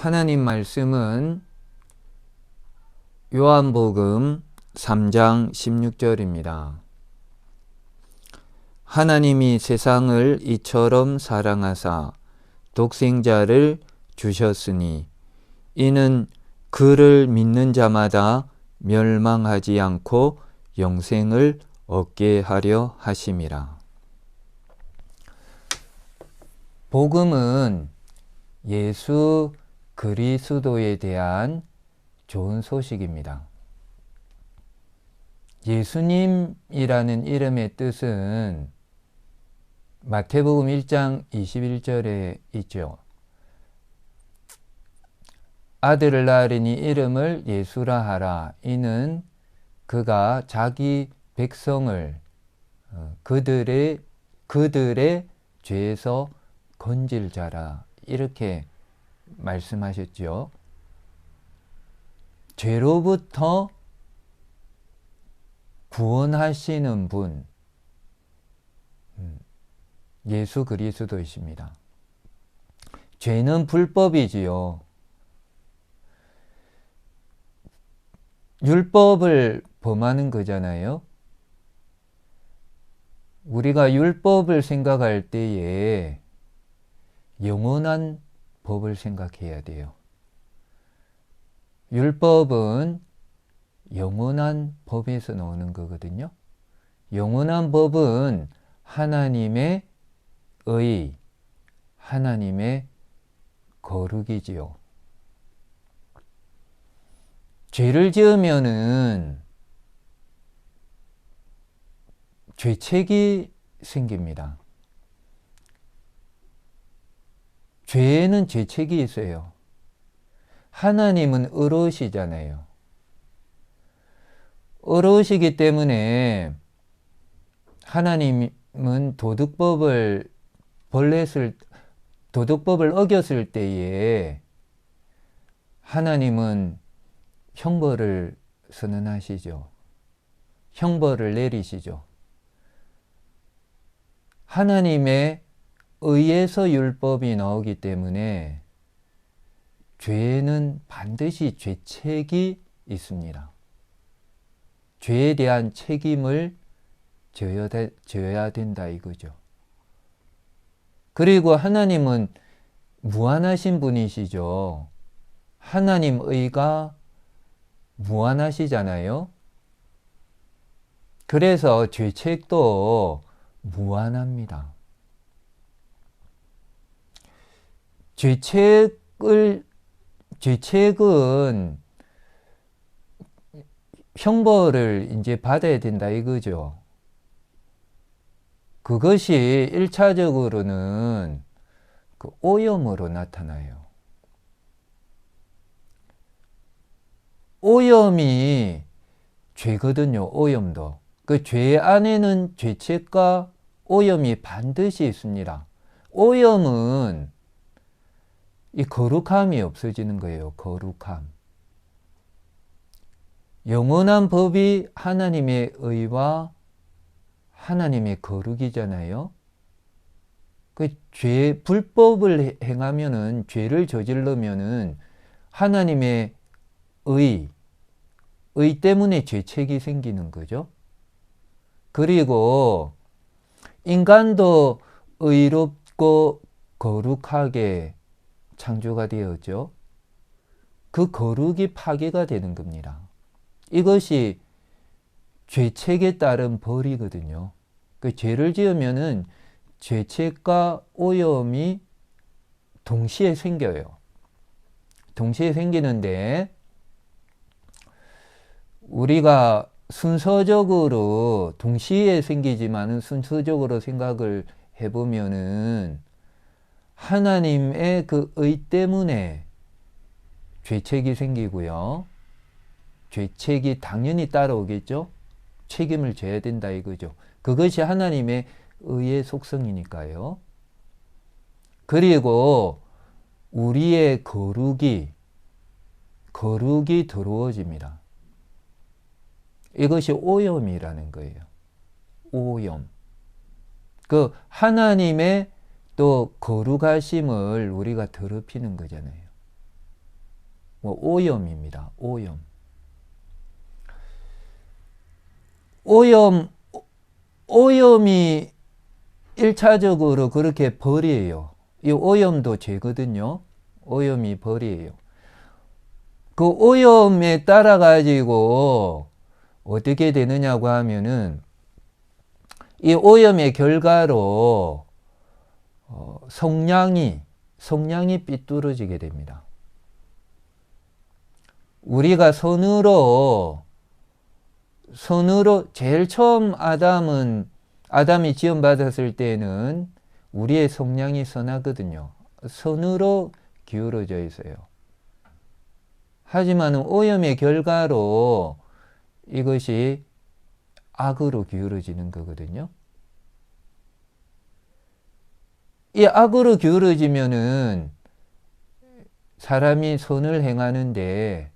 하나님 말씀은 요한복음 3장 16절입니다. 하나님이 세상을 이처럼 사랑하사 독생자를 주셨으니 이는 그를 믿는 자마다 멸망하지 않고 영생을 얻게 하려 하심이라. 복음은 예수 그리스도에 대한 좋은 소식입니다. 예수님이라는 이름의 뜻은 마태복음 1장 21절에 있죠. 아들을 낳으리니 이름을 예수라 하라. 이는 그가 자기 백성을 그들의 죄에서 건질 자라. 이렇게 말씀하셨죠. 죄로부터 구원하시는 분, 예수 그리스도이십니다. 죄는 불법이지요. 율법을 범하는 거잖아요. 우리가 율법을 생각할 때에 영원한 법을 생각해야 돼요. 율법은 영원한 법에서 나오는 거거든요. 영원한 법은 하나님의 의, 하나님의 거룩이지요. 죄를 지으면은 죄책이 생깁니다. 죄에는 죄책이 있어요. 하나님은 의로우시잖아요. 의로우시기 때문에 하나님은 도덕법을 어겼을 때에 하나님은 형벌을 선언하시죠. 형벌을 내리시죠. 하나님의 의에서 율법이 나오기 때문에 죄에는 반드시 죄책이 있습니다. 죄에 대한 책임을 져야 된다 이거죠. 그리고 하나님은 무한하신 분이시죠. 하나님 의가 무한하시잖아요. 그래서 죄책도 무한합니다. 죄책은 형벌을 이제 받아야 된다 이거죠. 그것이 1차적으로는 그 오염으로 나타나요. 오염이 죄거든요. 오염도. 그 죄 안에는 죄책과 오염이 반드시 있습니다. 오염은 이 거룩함이 없어지는 거예요. 거룩함. 영원한 법이 하나님의 의와 하나님의 거룩이잖아요. 불법을 행하면은, 죄를 저질러면은 하나님의 의 때문에 죄책이 생기는 거죠. 그리고 인간도 의롭고 거룩하게 창조가 되었죠. 그 거룩이 파괴가 되는 겁니다. 이것이 죄책에 따른 벌이거든요. 그 죄를 지으면은 죄책과 오염이 동시에 생겨요. 동시에 생기는데 우리가 순서적으로 동시에 생기지만은 순서적으로 생각을 해보면은 하나님의 그 의 때문에 죄책이 생기고요. 죄책이 당연히 따라오겠죠. 책임을 져야 된다 이거죠. 그것이 하나님의 의의 속성이니까요. 그리고 우리의 거룩이 더러워집니다. 이것이 오염이라는 거예요. 오염. 그 하나님의 또 거룩하심을 우리가 더럽히는 거잖아요. 뭐 오염입니다. 오염이 1차적으로 그렇게 벌이에요. 이 오염도 죄거든요. 오염이 벌이에요. 그 오염에 따라 가지고 어떻게 되느냐고 하면은 이 오염의 결과로 성량이 삐뚤어지게 됩니다. 우리가 손으로 제일 처음 아담이 지음받았을 때는 우리의 성량이 선하거든요. 선으로 기울어져 있어요. 하지만 오염의 결과로 이것이 악으로 기울어지는 거거든요. 이 악으로 기울어지면은 사람이 선을 행하는데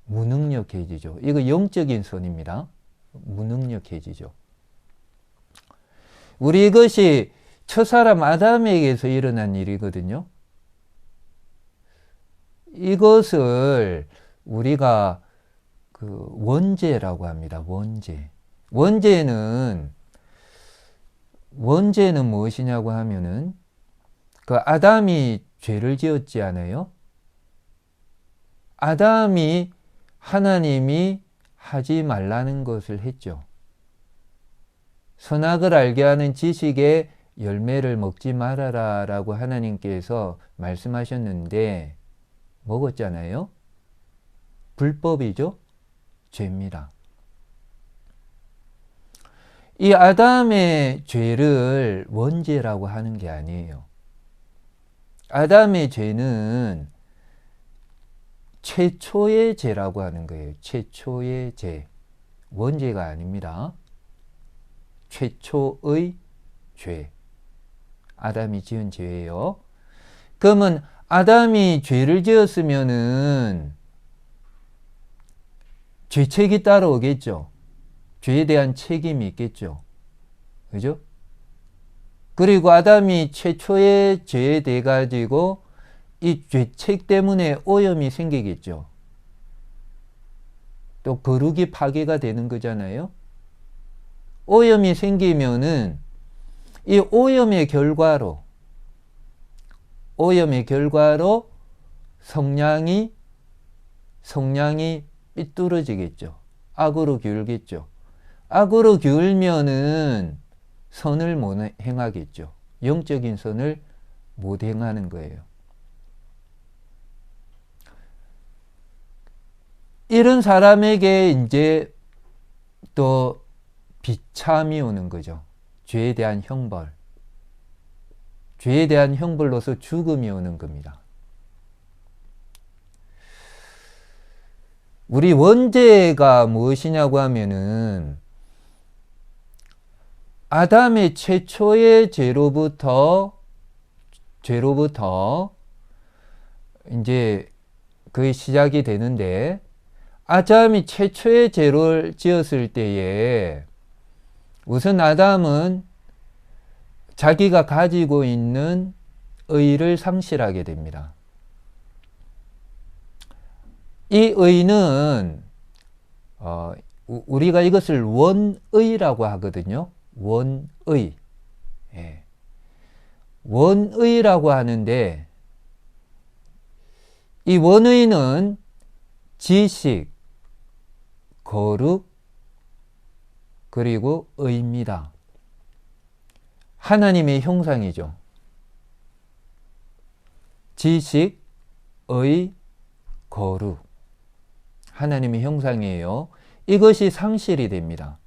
무능력해지죠. 이거 영적인 선입니다. 무능력해지죠. 우리 이것이 첫사람 아담에게서 일어난 일이거든요. 이것을 우리가 그 원죄라고 합니다. 원죄는 무엇이냐고 하면은 그 아담이 죄를 지었지 않아요? 아담이 하나님이 하지 말라는 것을 했죠. 선악을 알게 하는 지식의 열매를 먹지 말아라 라고 하나님께서 말씀하셨는데 먹었잖아요. 불법이죠. 죄입니다. 이 아담의 죄를 원죄라고 하는 게 아니에요. 아담의 죄는 최초의 죄라고 하는 거예요. 최초의 죄. 원죄가 아닙니다. 최초의 죄. 아담이 지은 죄예요. 그러면 아담이 죄를 지었으면은 죄책이 따라오겠죠. 죄에 대한 책임이 있겠죠. 그죠? 그리고 아담이 최초의 죄에 대해 가지고 이 죄책 때문에 오염이 생기겠죠. 또 거룩이 파괴가 되는 거잖아요. 오염이 생기면은 이 오염의 결과로 성량이 삐뚤어지겠죠. 악으로 기울겠죠. 악으로 기울면은 선을 못 행하겠죠. 영적인 선을 못 행하는 거예요. 이런 사람에게 이제 또 비참이 오는 거죠. 죄에 대한 형벌. 죄에 대한 형벌로서 죽음이 오는 겁니다. 우리 원죄가 무엇이냐고 하면은 아담의 최초의 죄로부터 이제 그게 시작이 되는데 아담이 최초의 죄를 지었을 때에 우선 아담은 자기가 가지고 있는 의를 상실하게 됩니다. 이 의는 우리가 이것을 원의라고 하거든요. 원의. 예. 원의라고 하는데 이 원의는 지식, 거룩, 그리고 의입니다. 하나님의 형상이죠. 지식, 의, 거룩. 하나님의 형상이에요. 이것이 상실이 됩니다.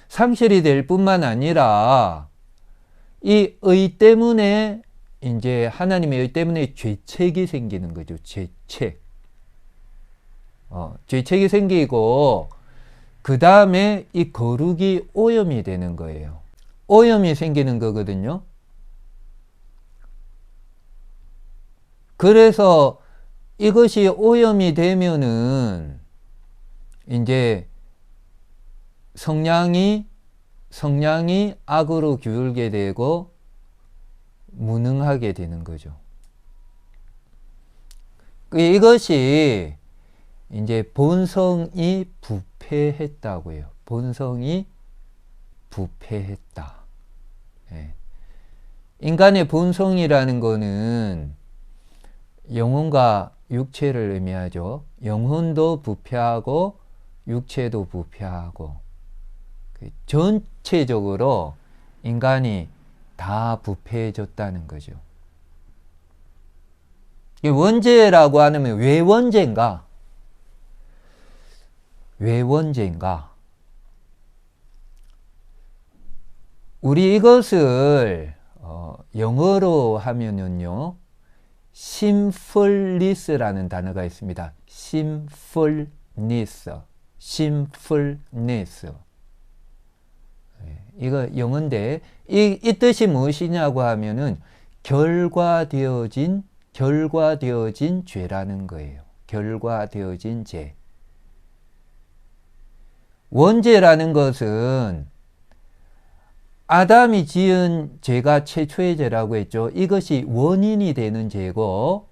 상실이 될 뿐만 아니라 이 의 때문에 이제 하나님의 의 때문에 죄책이 생기는 거죠. 죄책이 생기고 그 다음에 이 거룩이 오염이 되는 거예요. 오염이 생기는 거거든요. 그래서 이것이 오염이 되면은 이제 성량이 악으로 기울게 되고 무능하게 되는 거죠. 이것이 이제 본성이 부패했다고요. 본성이 부패했다. 예. 인간의 본성이라는 거는 영혼과 육체를 의미하죠. 영혼도 부패하고 육체도 부패하고 전체적으로 인간이 다 부패해졌다는 거죠. 원죄라고 하면 왜 원죄인가? 왜 원죄인가? 우리 이것을 영어로 하면은요, sinfulness라는 단어가 있습니다. sinfulness. 이거 영어인데 이 뜻이 무엇이냐고 하면은 결과되어진 죄라는 거예요. 결과되어진 죄. 원죄라는 것은 아담이 지은 죄가 최초의 죄라고 했죠. 이것이 원인이 되는 죄고,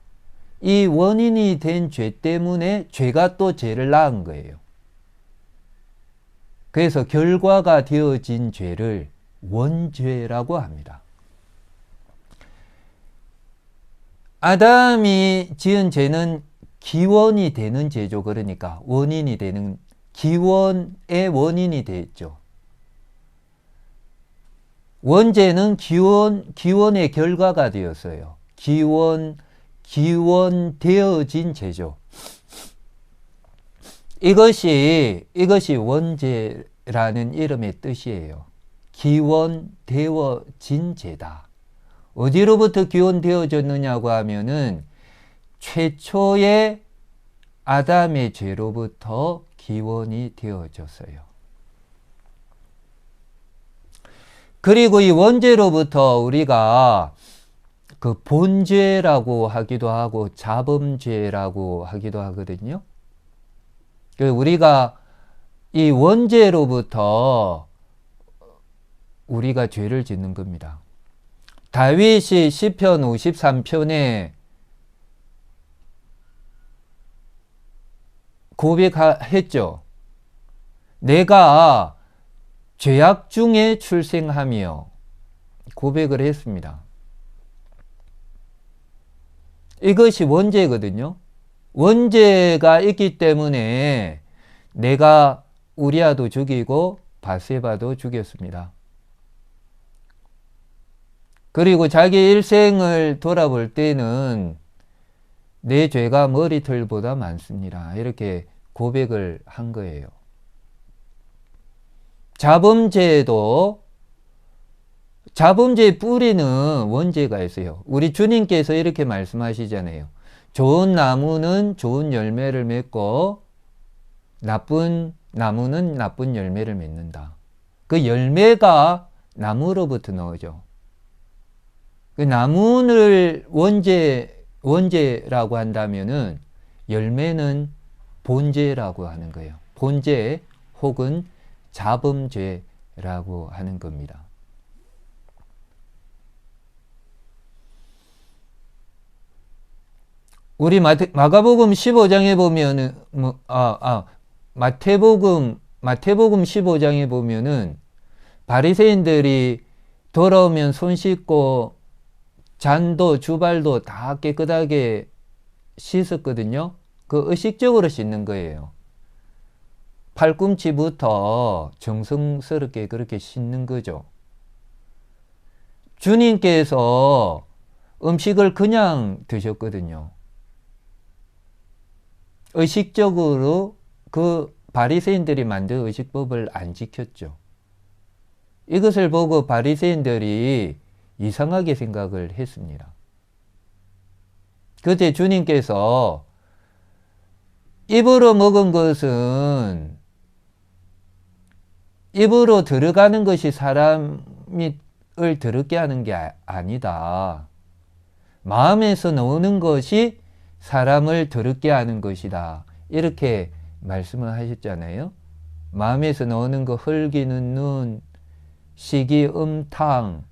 이 원인이 된 죄 때문에 죄가 또 죄를 낳은 거예요. 그래서 결과가 되어진 죄를 원죄라고 합니다. 아담이 지은 죄는 기원이 되는 죄죠. 그러니까 원인이 되는, 기원의 원인이 됐죠. 원죄는 기원의 결과가 되었어요. 기원되어진 죄죠. 이것이 원죄라는 이름의 뜻이에요. 기원되어진 죄다. 어디로부터 기원되어졌느냐고 하면은 최초의 아담의 죄로부터 기원이 되어졌어요. 그리고 이 원죄로부터 우리가 그 본죄라고 하기도 하고 자범죄라고 하기도 하거든요. 우리가 이 원죄로부터 우리가 죄를 짓는 겁니다. 다윗이 시편 53편에 고백했죠. 내가 죄악 중에 출생하며 고백을 했습니다. 이것이 원죄거든요. 원죄가 있기 때문에 내가 우리아도 죽이고 바세바도 죽였습니다. 그리고 자기 일생을 돌아볼 때는 내 죄가 머리털보다 많습니다. 이렇게 고백을 한 거예요. 자범죄의 뿌리는 원죄가 있어요. 우리 주님께서 이렇게 말씀하시잖아요. 좋은 나무는 좋은 열매를 맺고 나쁜 나무는 나쁜 열매를 맺는다. 그 열매가 나무로부터 나오죠. 그 나무를 원죄라고 한다면은 열매는 본죄라고 하는 거예요. 본죄 혹은 자범죄라고 하는 겁니다. 우리 마가복음 15장에 보면은 마태복음 15장에 보면은 바리새인들이 돌아오면 손 씻고 잔도 주발도 다 깨끗하게 씻었거든요. 그 의식적으로 씻는 거예요. 팔꿈치부터 정성스럽게 그렇게 씻는 거죠. 주님께서 음식을 그냥 드셨거든요. 의식적으로 그 바리새인들이 만든 의식법을 안 지켰죠. 이것을 보고 바리새인들이 이상하게 생각을 했습니다. 그때 주님께서 입으로 먹은 것은 입으로 들어가는 것이 사람을 더럽게 하는 게 아니다. 마음에서 나오는 것이 사람을 더럽게 하는 것이다. 이렇게 말씀을 하셨잖아요. 마음에서 나오는 거 헐기는 눈, 시기, 탐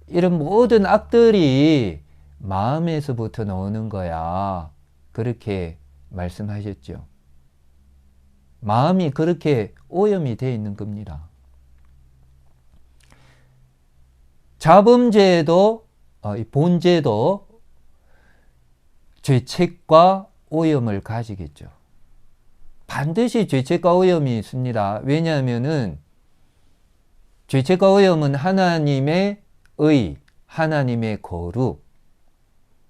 이런 모든 악들이 마음에서부터 나오는 거야. 그렇게 말씀하셨죠. 마음이 그렇게 오염이 되어 있는 겁니다. 자범죄도 본죄도 죄책과 오염을 가지겠죠. 반드시 죄책과 오염이 있습니다. 왜냐하면은 죄책과 오염은 하나님의 의, 하나님의 거룩,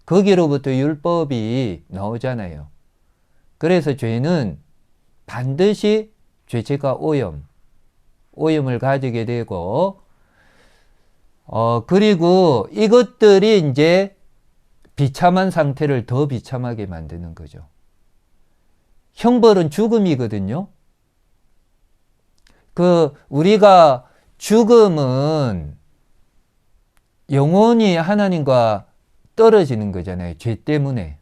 거기로부터 율법이 나오잖아요. 그래서 죄는 반드시 죄책과 오염을 가지게 되고, 그리고 이것들이 이제 비참한 상태를 더 비참하게 만드는 거죠. 형벌은 죽음이거든요. 우리가 죽음은 영원히 하나님과 떨어지는 거잖아요. 죄 때문에.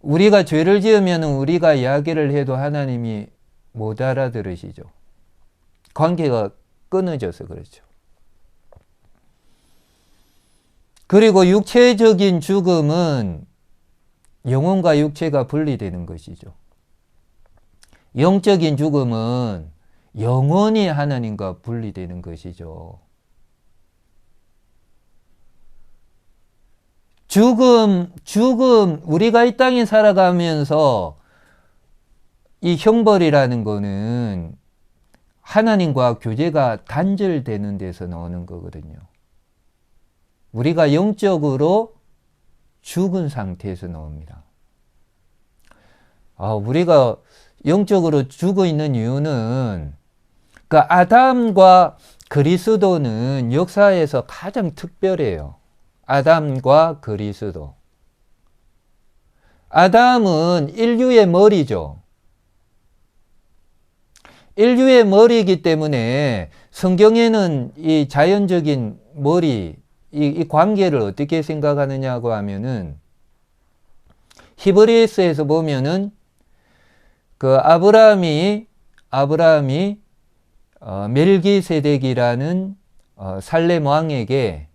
우리가 죄를 지으면 우리가 이야기를 해도 하나님이 못 알아들으시죠. 관계가 끊어져서 그렇죠. 그리고 육체적인 죽음은 영혼과 육체가 분리되는 것이죠. 영적인 죽음은 영원히 하나님과 분리되는 것이죠. 죽음, 우리가 이 땅에 살아가면서 이 형벌이라는 거는 하나님과 교제가 단절되는 데서 나오는 거거든요. 우리가 영적으로 죽은 상태에서 나옵니다. 우리가 영적으로 죽어 있는 이유는 아담과 그리스도는 역사에서 가장 특별해요. 아담과 그리스도. 아담은 인류의 머리죠. 인류의 머리이기 때문에 성경에는 이 자연적인 머리, 이 관계를 어떻게 생각하느냐고 하면은 히브리서에서 보면은 아브라함이 멜기세덱이라는 살렘 왕에게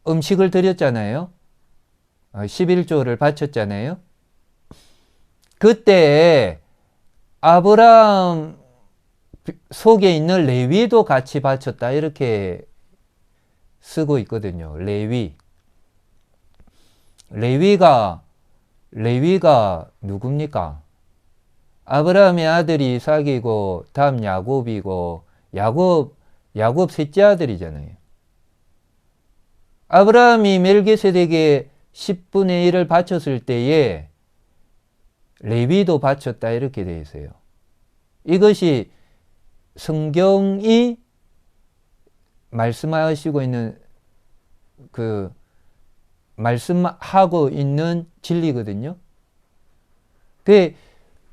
음식을 드렸잖아요. 11조를 바쳤잖아요. 그때 아브라함 속에 있는 레위도 같이 바쳤다 이렇게 쓰고 있거든요. 레위가 누굽니까? 아브라함의 아들이 이삭이고 다음 야곱이고 야곱 셋째 아들이잖아요. 아브라함이 멜기세덱에게 10분의 1을 바쳤을 때에 레위도 바쳤다 이렇게 되어 있어요. 이것이 성경이 말씀하시고 있는 말씀하고 있는 진리거든요.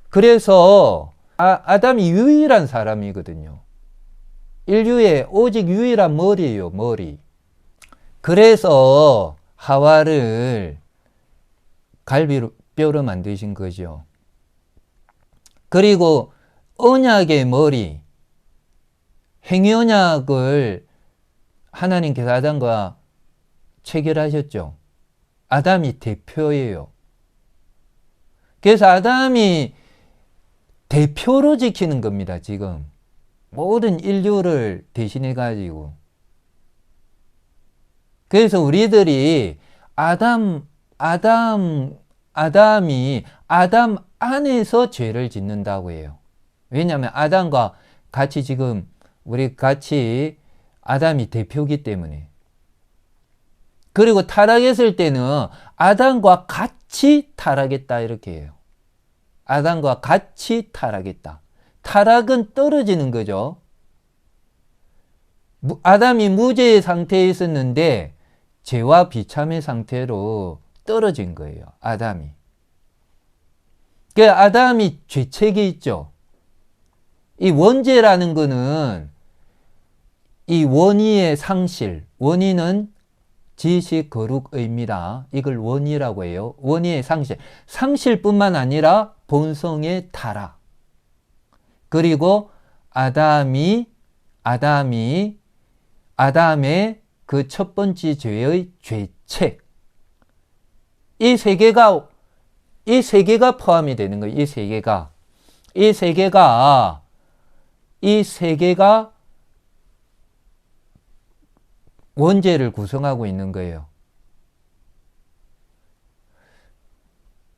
그래서 아담이 유일한 사람이거든요. 인류의 오직 유일한 머리예요, 머리. 그래서 하와를 갈비뼈로 만드신 거죠. 그리고 언약의 머리, 행위언약을 하나님께서 아담과 체결하셨죠. 아담이 대표예요. 그래서 아담이 대표로 지키는 겁니다, 지금. 모든 인류를 대신해 가지고. 그래서 우리들이 아담이 아담 안에서 죄를 짓는다고 해요. 왜냐하면 아담과 같이 지금 우리 같이 아담이 대표이기 때문에. 그리고 타락했을 때는 아담과 같이 타락했다 이렇게 해요. 아담과 같이 타락했다. 타락은 떨어지는 거죠. 아담이 무죄의 상태에 있었는데 죄와 비참의 상태로 떨어진 거예요. 아담이. 그러니까 아담이 죄책이 있죠. 이 원죄라는 거는 이 원의의 상실, 원의는 지식, 거룩, 의입니다. 이걸 원의라고 해요. 원의의 상실. 상실뿐만 아니라 본성의 타락. 그리고 아담의 그 첫 번째 죄의 죄책. 이 세 개가 포함이 되는 거예요. 이 세 개가 원죄를 구성하고 있는 거예요.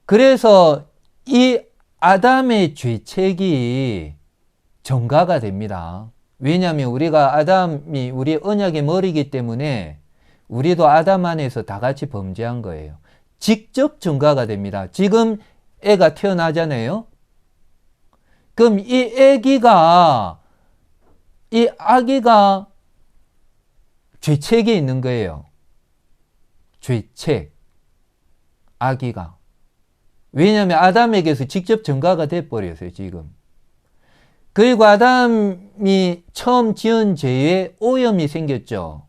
그래서 이 아담의 죄책이 전가가 됩니다. 왜냐하면 우리가 아담이 우리 언약의 머리이기 때문에 우리도 아담 안에서 다 같이 범죄한 거예요. 직접 전가가 됩니다. 지금 애가 태어나잖아요. 그럼 이 아기가 죄책이 있는 거예요. 죄책. 아기가. 왜냐하면 아담에게서 직접 전가가 돼버렸어요, 지금. 그리고 아담이 처음 지은 죄에 오염이 생겼죠.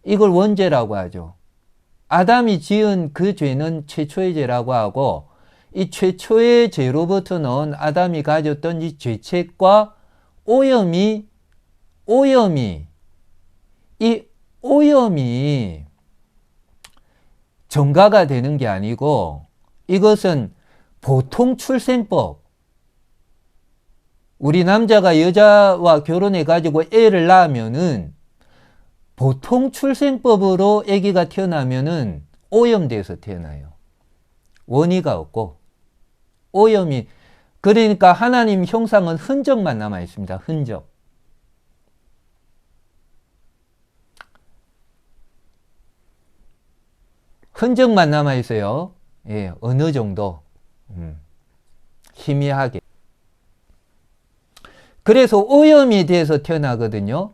이걸 원죄라고 하죠. 아담이 지은 그 죄는 최초의 죄라고 하고, 이 최초의 죄로부터는 아담이 가졌던 이 죄책과 오염이 전가가 되는 게 아니고, 이것은 보통 출생법. 우리 남자가 여자와 결혼해 가지고 애를 낳으면은 보통 출생법으로 아기가 태어나면은 오염돼서 태어나요. 원의가 없고 오염이, 그러니까 하나님 형상은 흔적만 남아 있습니다. 흔적만 남아 있어요. 예, 어느 정도 희미하게. 그래서 오염이 돼서 태어나거든요.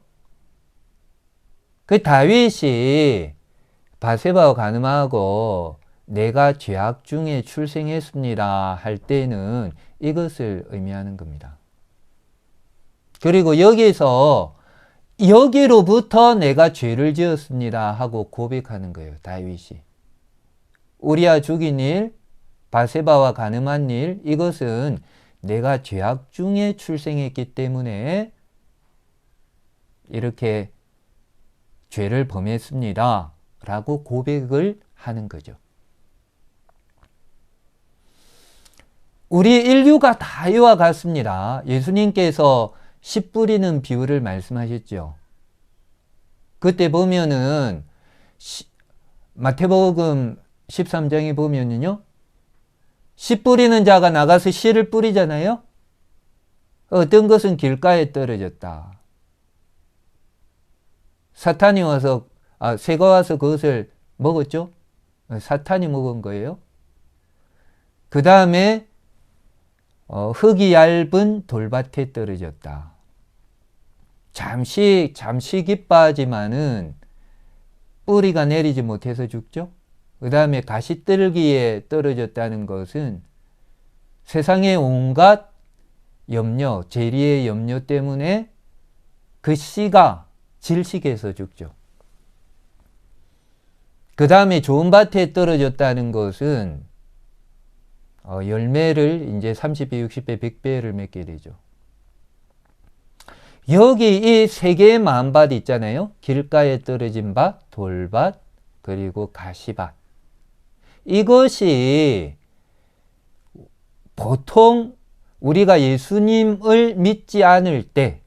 그 다윗이 바세바와 가늠하고 내가 죄악 중에 출생했습니다 할 때는 이것을 의미하는 겁니다. 그리고 여기로부터 내가 죄를 지었습니다 하고 고백하는 거예요. 다윗이. 우리아 죽인 일, 바세바와 가늠한 일, 이것은 내가 죄악 중에 출생했기 때문에 이렇게 죄를 범했습니다 라고 고백을 하는 거죠. 우리 인류가 다 이와 같습니다. 예수님께서 씨 뿌리는 비유를 말씀하셨죠. 그때 보면은 마태복음 13장에 보면은요, 씨 뿌리는 자가 나가서 씨를 뿌리잖아요. 어떤 것은 길가에 떨어졌다. 사탄이 와서, 새가 와서 그것을 먹었죠. 사탄이 먹은 거예요. 그 다음에 흙이 얇은 돌밭에 떨어졌다. 잠시 기뻐하지만은 뿌리가 내리지 못해서 죽죠. 그 다음에 가시떨기에 떨어졌다는 것은 세상의 온갖 염려, 재리의 염려 때문에 그 씨가 질식해서 죽죠. 그 다음에 좋은 밭에 떨어졌다는 것은 열매를 이제 30배, 60배, 100배를 맺게 되죠. 여기 이 세 개의 만밭 있잖아요. 길가에 떨어진 밭, 돌밭, 그리고 가시밭. 이것이 보통 우리가 예수님을 믿지 않을 때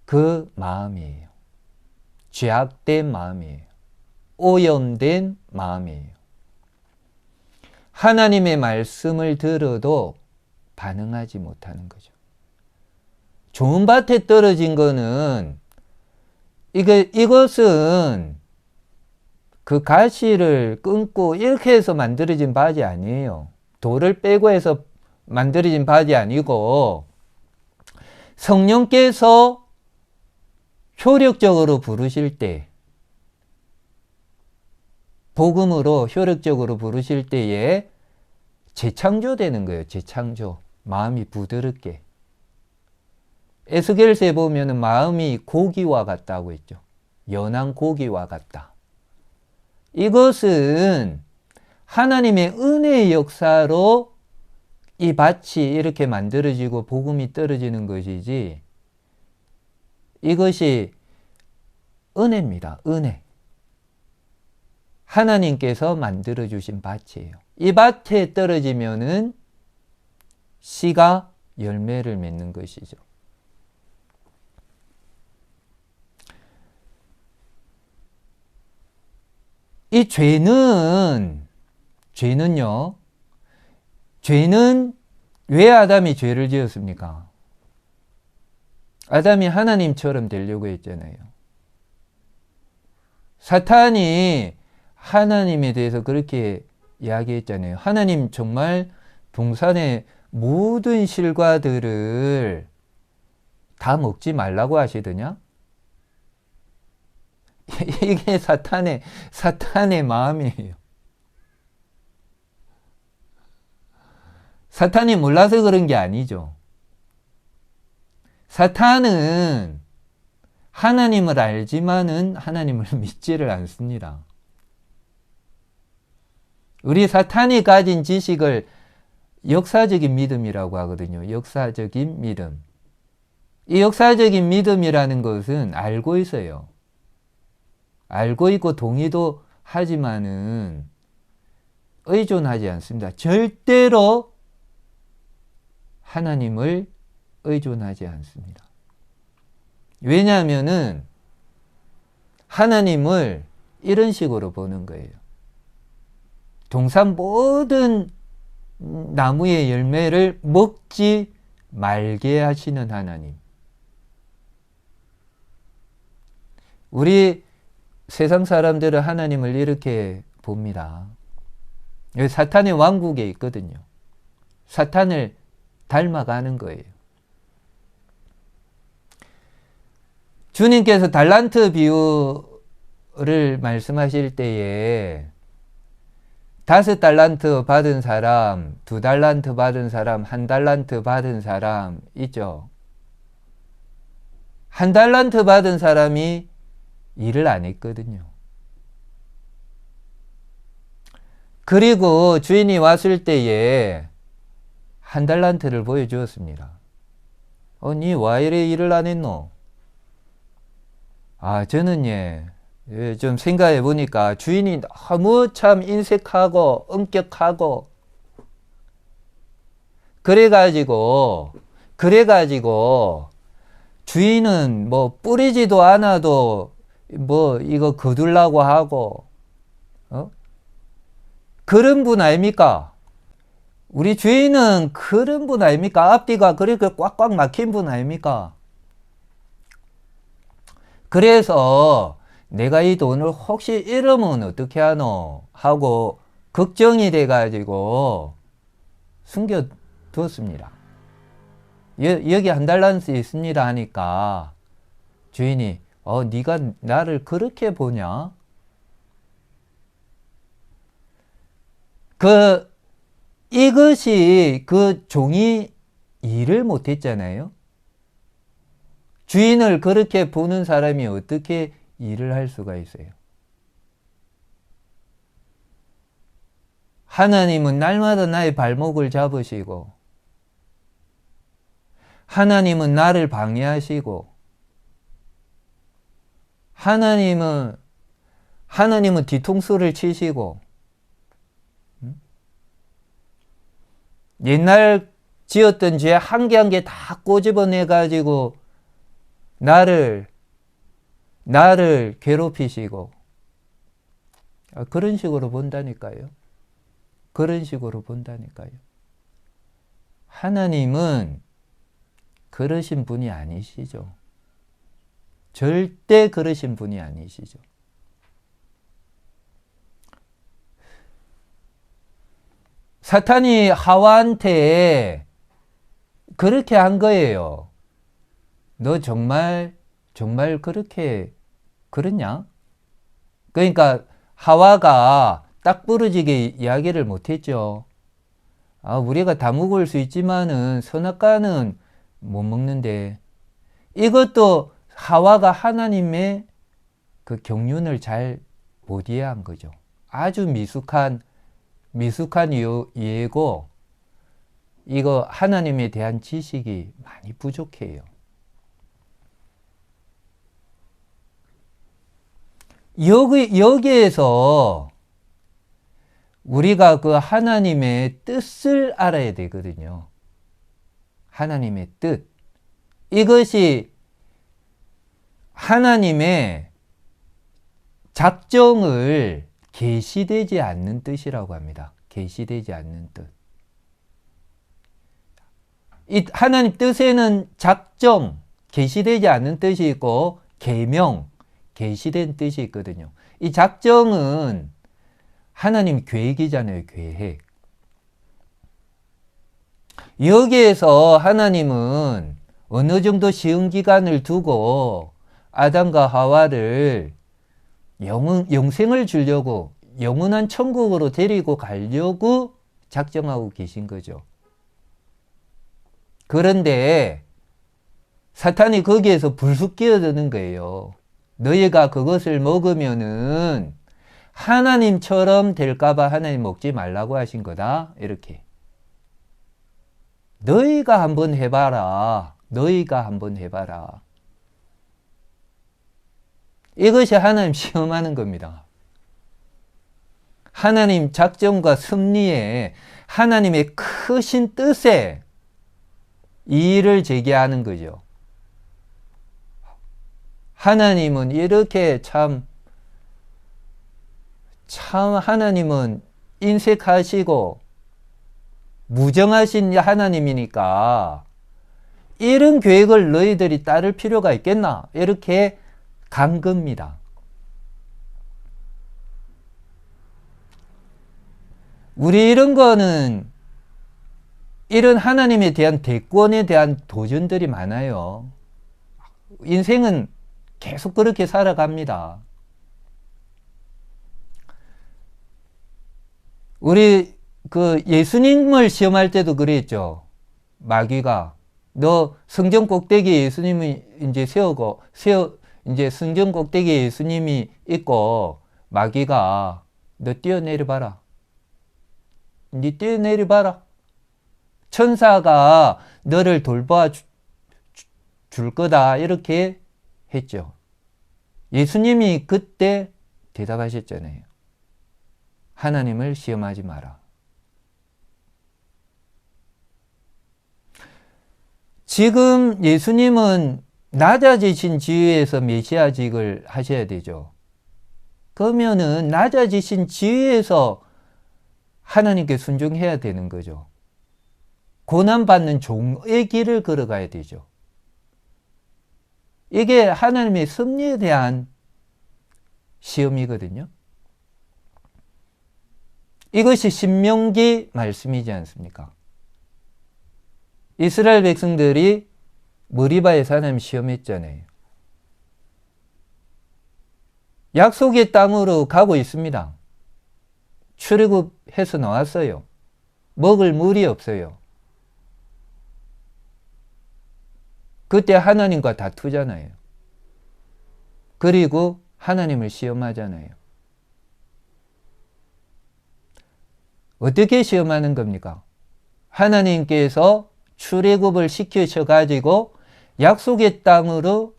그 마음이에요. 죄악된 마음이에요. 오염된 마음이에요. 하나님의 말씀을 들어도 반응하지 못하는 거죠. 좋은 밭에 떨어진 거는 이것은 그 가시를 끊고 이렇게 해서 만들어진 밭이 아니에요. 돌을 빼고 해서 만들어진 밭이 아니고 성령께서 효력적으로 부르실 때, 복음으로 효력적으로 부르실 때에 재창조되는 거예요. 재창조. 마음이 부드럽게. 에스겔서에 보면은 마음이 고기와 같다고 했죠. 연한 고기와 같다. 이것은 하나님의 은혜의 역사로 이 밭이 이렇게 만들어지고 복음이 떨어지는 것이지, 이것이 은혜입니다. 은혜. 하나님께서 만들어주신 밭이에요. 이 밭에 떨어지면은 씨가 열매를 맺는 것이죠. 이 죄는요, 죄는 왜 아담이 죄를 지었습니까? 아담이 하나님처럼 되려고 했잖아요. 사탄이 하나님에 대해서 그렇게 이야기했잖아요. 하나님 정말 동산의 모든 실과들을 다 먹지 말라고 하시더냐? 이게 사탄의 마음이에요. 사탄이 몰라서 그런 게 아니죠. 사탄은 하나님을 알지만은 하나님을 믿지를 않습니다. 우리 사탄이 가진 지식을 역사적인 믿음이라고 하거든요. 역사적인 믿음. 이 역사적인 믿음이라는 것은 알고 있어요. 알고 있고 동의도 하지만은 의존하지 않습니다. 절대로 하나님을 의존하지 않습니다. 왜냐하면은 하나님을 이런 식으로 보는 거예요. 동산 모든 나무의 열매를 먹지 말게 하시는 하나님. 우리 세상 사람들은 하나님을 이렇게 봅니다. 여기 사탄의 왕국에 있거든요. 사탄을 닮아가는 거예요. 주님께서 달란트 비유를 말씀하실 때에 5달란트 받은 사람, 2달란트 받은 사람, 1달란트 받은 사람 있죠. 1달란트 받은 사람이 일을 안 했거든요. 그리고 주인이 왔을 때에 1달란트를 보여주었습니다. 니 와 이래 일을 안 했노? 저는 좀 생각해 보니까 주인이 너무 참 인색하고 엄격하고 그래가지고 주인은 뭐 뿌리지도 않아도 뭐 이거 거둘라고 하고 그런 분 아닙니까? 우리 주인은 그런 분 아닙니까? 앞뒤가 그렇게 꽉꽉 막힌 분 아닙니까? 그래서 내가 이 돈을 혹시 잃으면 어떻게 하노? 하고 걱정이 돼가지고 숨겨두었습니다. 여기 1달란트 있습니다 하니까 주인이 네가 나를 그렇게 보냐? 이것이 그 종이 일을 못했잖아요. 주인을 그렇게 보는 사람이 어떻게 일을 할 수가 있어요? 하나님은 날마다 나의 발목을 잡으시고 하나님은 나를 방해하시고 하나님은 뒤통수를 치시고 옛날 지었던 죄 한 개 한 개 다 꼬집어내 가지고 나를 괴롭히시고 그런 식으로 본다니까요. 그런 식으로 본다니까요. 하나님은 그러신 분이 아니시죠. 절대 그러신 분이 아니시죠. 사탄이 하와한테 그렇게 한 거예요. 너 정말 그렇게 그러냐? 그러니까 하와가 딱 부러지게 이야기를 못했죠. 우리가 다 먹을 수 있지만은 선악과는 못 먹는데 이것도 하와가 하나님의 그 경륜을 잘 못 이해한 거죠. 아주 미숙한 이해고 이거 하나님에 대한 지식이 많이 부족해요. 여기에서 우리가 그 하나님의 뜻을 알아야 되거든요. 하나님의 뜻. 이것이 하나님의 작정을 계시되지 않는 뜻이라고 합니다. 계시되지 않는 뜻. 이 하나님 뜻에는 작정, 계시되지 않는 뜻이 있고 계명, 계시된 뜻이 있거든요. 이 작정은 하나님 계획이잖아요. 계획. 여기에서 하나님은 어느 정도 시험 기간을 두고 아담과 하와를 영생을 주려고 영원한 천국으로 데리고 가려고 작정하고 계신 거죠. 그런데 사탄이 거기에서 불쑥 끼어드는 거예요. 너희가 그것을 먹으면은 하나님처럼 될까봐 하나님 먹지 말라고 하신 거다. 이렇게. 너희가 한번 해봐라. 너희가 한번 해봐라. 이것이 하나님 시험하는 겁니다. 하나님 작정과 섭리에 하나님의 크신 뜻에 이의를 제기하는 거죠. 하나님은 이렇게 참 하나님은 인색하시고 무정하신 하나님이니까 이런 계획을 너희들이 따를 필요가 있겠나? 이렇게 간 겁니다. 우리 이런 거는 이런 하나님에 대한 대권에 대한 도전들이 많아요. 인생은 계속 그렇게 살아갑니다. 우리 그 예수님을 시험할 때도 그랬죠. 마귀가 너 성전 꼭대기에 예수님이 이제 이제 성전 꼭대기에 예수님이 있고 마귀가 너 뛰어내려봐라. 네 뛰어내려봐라. 천사가 너를 돌봐 줄 거다. 이렇게 했죠. 예수님이 그때 대답하셨잖아요. 하나님을 시험하지 마라. 지금 예수님은 낮아지신 지위에서 메시아직을 하셔야 되죠. 그러면은 낮아지신 지위에서 하나님께 순종해야 되는 거죠. 고난받는 종의 길을 걸어가야 되죠. 이게 하나님의 섭리에 대한 시험이거든요. 이것이 신명기 말씀이지 않습니까? 이스라엘 백성들이 머리바에서 하나님 시험했잖아요. 약속의 땅으로 가고 있습니다. 출애굽해서 나왔어요. 먹을 물이 없어요. 그때 하나님과 다투잖아요. 그리고 하나님을 시험하잖아요. 어떻게 시험하는 겁니까? 하나님께서 출애굽을 시키셔가지고 약속의 땅으로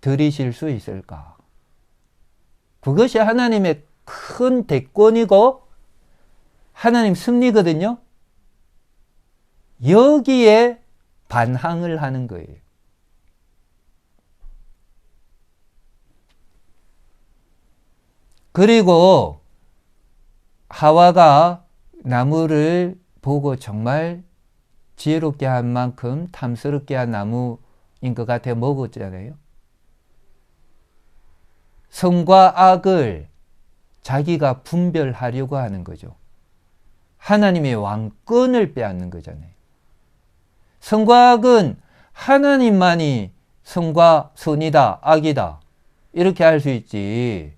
들이실 수 있을까? 그것이 하나님의 큰 대권이고 하나님 섭리거든요. 여기에 반항을 하는 거예요. 그리고 하와가 나무를 보고 정말 지혜롭게 한 만큼 탐스럽게 한 나무인 것 같아 먹었잖아요. 선과 악을 자기가 분별하려고 하는 거죠. 하나님의 왕권을 빼앗는 거잖아요. 선과 악은 하나님만이 선과 선이다, 악이다 이렇게 할 수 있지.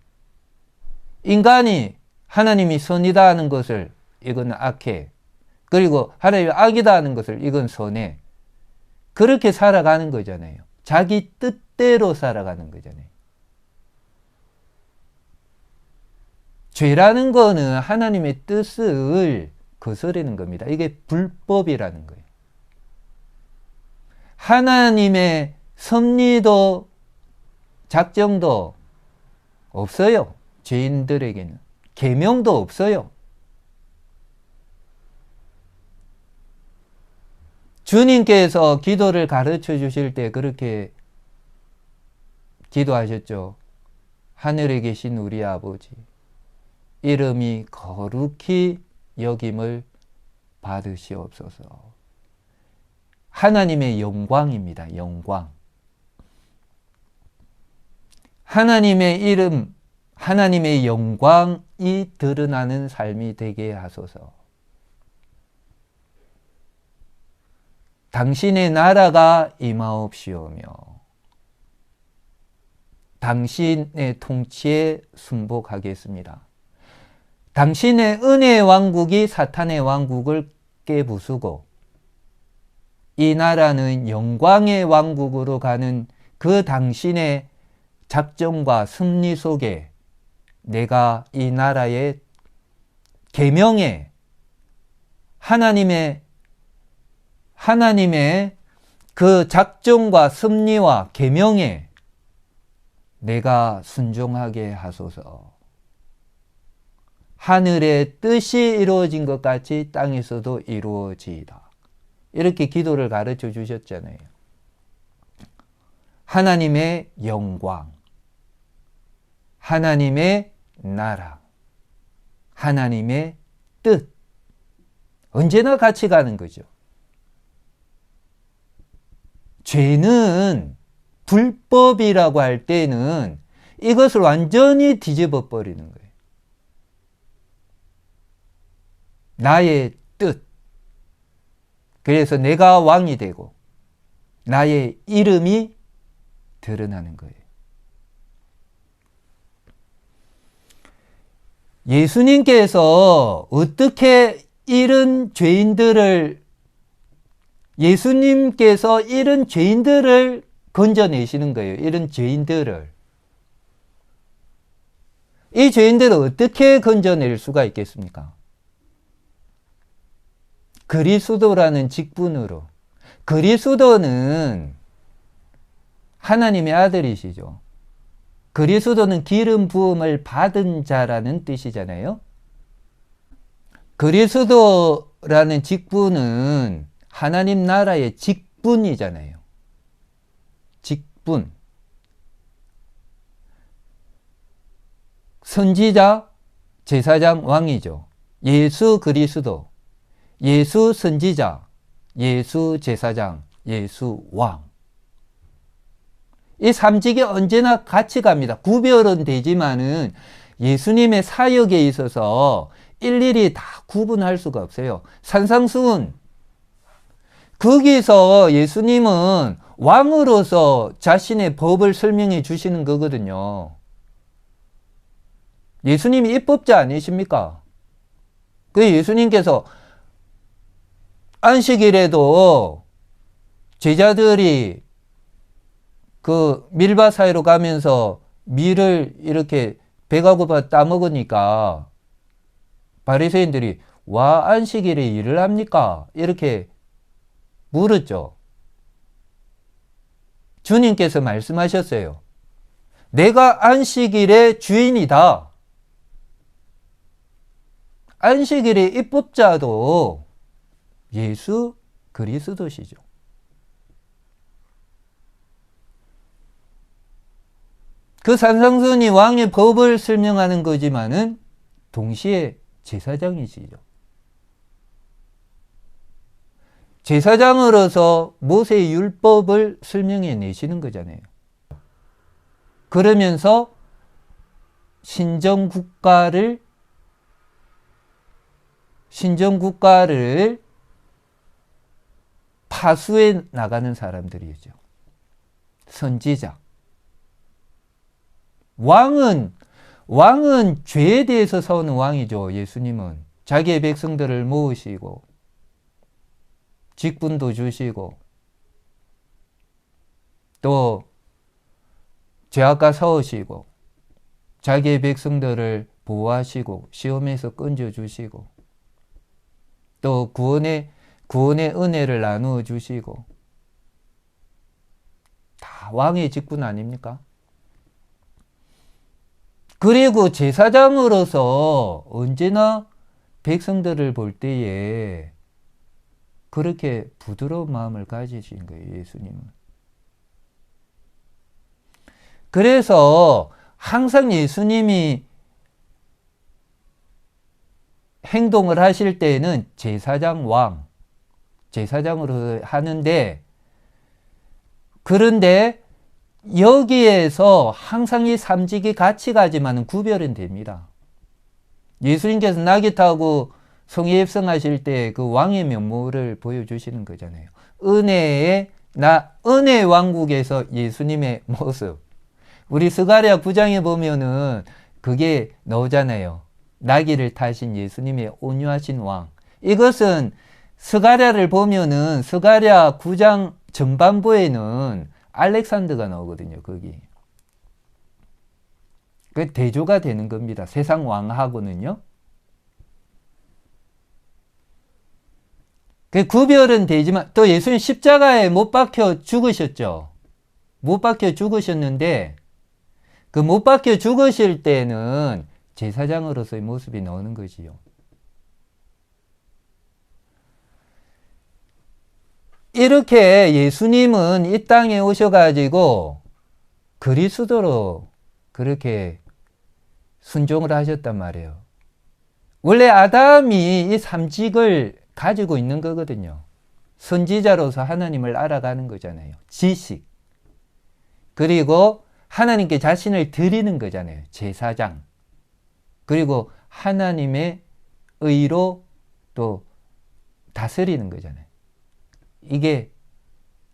인간이 하나님이 선이다 하는 것을 이건 악해. 그리고 하나님이 악이다 하는 것을 이건 선해. 그렇게 살아가는 거잖아요. 자기 뜻대로 살아가는 거잖아요. 죄라는 거는 하나님의 뜻을 거스르는 겁니다. 이게 불법이라는 거예요. 하나님의 섭리도 작정도 없어요. 죄인들에게는. 계명도 없어요. 주님께서 기도를 가르쳐 주실 때 그렇게 기도하셨죠. 하늘에 계신 우리 아버지, 이름이 거룩히 여김을 받으시옵소서. 하나님의 영광입니다. 영광. 하나님의 이름, 하나님의 영광이 드러나는 삶이 되게 하소서. 당신의 나라가 임하옵시오며 당신의 통치에 순복하겠습니다. 당신의 은혜의 왕국이 사탄의 왕국을 깨부수고 이 나라는 영광의 왕국으로 가는 그 당신의 작정과 섭리 속에 내가 이 나라의 계명에 하나님의 그 작정과 섭리와 계명에 내가 순종하게 하소서. 하늘의 뜻이 이루어진 것 같이 땅에서도 이루어지이다. 이렇게 기도를 가르쳐 주셨잖아요. 하나님의 영광, 하나님의 나라, 하나님의 뜻. 언제나 같이 가는 거죠. 죄는 불법이라고 할 때는 이것을 완전히 뒤집어 버리는 거예요. 나의 뜻. 그래서 내가 왕이 되고 나의 이름이 드러나는 거예요. 예수님께서 어떻게 이런 죄인들을 건져내시는 거예요. 이런 죄인들을. 이 죄인들을 어떻게 건져낼 수가 있겠습니까? 그리스도라는 직분으로. 그리스도는 하나님의 아들이시죠. 그리스도는 기름 부음을 받은 자라는 뜻이잖아요. 그리스도라는 직분은 하나님 나라의 직분이잖아요. 직분. 선지자, 제사장, 왕이죠. 예수 그리스도, 예수 선지자, 예수 제사장, 예수 왕. 이 삼직이 언제나 같이 갑니다. 구별은 되지만은 예수님의 사역에 있어서 일일이 다 구분할 수가 없어요. 산상수훈. 거기서 예수님은 왕으로서 자신의 법을 설명해 주시는 거거든요. 예수님이 입법자 아니십니까? 그 예수님께서 안식일에도 제자들이 그 밀밭 사이로 가면서 밀을 이렇게 배가 고파 따먹으니까 바리새인들이 와 안식일에 일을 합니까? 이렇게 물었죠. 주님께서 말씀하셨어요. 내가 안식일의 주인이다. 안식일의 입법자도 예수 그리스도시죠. 그 산상수훈이 왕의 법을 설명하는 거지만은 동시에 제사장이시죠. 제사장으로서 모세의 율법을 설명해 내시는 거잖아요. 그러면서 신정국가를 파수해 나가는 사람들이죠. 선지자. 왕은 죄에 대해서 서는 왕이죠. 예수님은 자기의 백성들을 모으시고 직분도 주시고 또 죄악과 싸우시고 자기의 백성들을 보호하시고 시험에서 건져주시고 또 구원의 은혜를 나누어 주시고 다 왕의 직분 아닙니까? 그리고 제사장으로서 언제나 백성들을 볼 때에 그렇게 부드러운 마음을 가지신 거예요, 예수님은. 그래서 항상 예수님이 행동을 하실 때에는 제사장 왕, 제사장으로 하는데, 그런데 여기에서 항상 이 삼직이 같이 가지만은 구별은 됩니다. 예수님께서 나귀 타고 성에 입성하실 때 그 왕의 면모를 보여주시는 거잖아요. 은혜의 은혜 왕국에서 예수님의 모습. 우리 스가랴 9장에 보면은 그게 나오잖아요. 나귀를 타신 예수님의 온유하신 왕. 이것은 스가랴를 보면은 스가랴 9장 전반부에는 알렉산더가 나오거든요. 거기. 그 대조가 되는 겁니다. 세상 왕하고는요. 그 구별은 되지만 또 예수님 십자가에 못 박혀 죽으셨죠. 못 박혀 죽으셨는데 그 못 박혀 죽으실 때는 제사장으로서의 모습이 나오는 거지요. 이렇게 예수님은 이 땅에 오셔가지고 그리스도로 그렇게 순종을 하셨단 말이에요. 원래 아담이 이 삼직을 가지고 있는 거거든요. 선지자로서 하나님을 알아가는 거잖아요. 지식. 그리고 하나님께 자신을 드리는 거잖아요. 제사장. 그리고 하나님의 의로 또 다스리는 거잖아요. 이게